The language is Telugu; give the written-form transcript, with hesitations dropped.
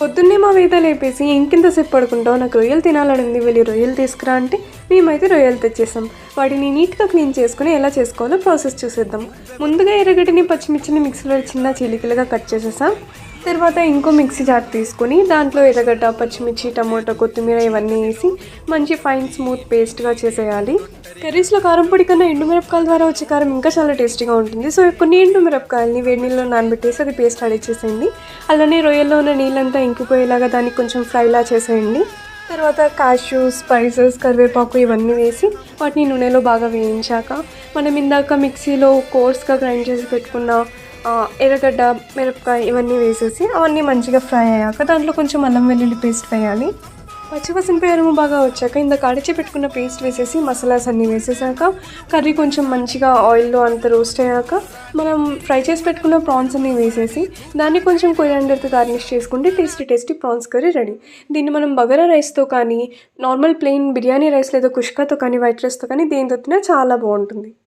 పొద్దున్నే మా వేద లేపేసి ఇంకెంతసేపు పడుకుంటావు, నాకు రొయ్యలు తినాలనింది, వెళ్ళి రొయ్యలు తీసుకురా అంటే మేమైతే రొయ్యలు తెచ్చేసాం. వాటిని నీట్గా క్లీన్ చేసుకుని ఎలా చేసుకోవాలో ప్రాసెస్ చూసేద్దాం. ముందుగా ఎర్రగడ్డని పచ్చిమిర్చిని మిక్సీలో చిన్న చీలికలుగా కట్ చేసేసాం. తర్వాత ఇంకో మిక్సీ జార్ తీసుకొని దాంట్లో ఎర్రగడ్డ, పచ్చిమిర్చి, టమోటా, కొత్తిమీర ఇవన్నీ వేసి మంచి ఫైన్ స్మూత్ పేస్ట్గా చేసేయాలి. కర్రీస్లో కారం పొడి కన్నా ఎండుమిరపకాయల ద్వారా వచ్చే కారం ఇంకా చాలా టేస్టీగా ఉంటుంది. సో కొన్ని ఎండుమిరపకాయలని వేడి నీళ్ళలో నానబెట్టేసి అది పేస్ట్ ఆడిచ్చేసేయండి. అలానే రొయ్యల్లో ఉన్న నీళ్ళంతా ఇంకిపోయేలాగా దానికి కొంచెం ఫ్రైలా చేసేయండి. తర్వాత కాష్యూ, స్పైసెస్, కరివేపాకు ఇవన్నీ వేసి వాటిని నూనెలో బాగా వేయించాక మనం ఇందాక మిక్సీలో కోర్స్గా గ్రైండ్ చేసి పెట్టుకున్న ఎర్రగడ్డ, మిరపకాయ ఇవన్నీ వేసేసి అవన్నీ మంచిగా ఫ్రై అయ్యాక దాంట్లో కొంచెం అల్లం వెల్లుల్లి పేస్ట్ వేయాలి. పచ్చివాసన పేరు బాగా వచ్చాక ఇందాక అడిచి పెట్టుకున్న పేస్ట్ వేసేసి మసాలాస్ అన్నీ వేసేసాక కర్రీ కొంచెం మంచిగా ఆయిల్లో అంత రోస్ట్ అయ్యాక మనం ఫ్రై చేసి పెట్టుకున్న ప్రాన్స్ అన్నీ వేసేసి దాన్ని కొంచెం కొరియాండర్తో గార్నిష్ చేసుకుంటే టేస్టీ ప్రాన్స్ కర్రీ రెడీ. దీన్ని మనం బగారా రైస్తో కానీ, నార్మల్ ప్లెయిన్ బిర్యానీ రైస్ లేదా కుష్కాతో కానీ, వైట్ రైస్తో కానీ దేనితో తిన్నా చాలా బాగుంటుంది.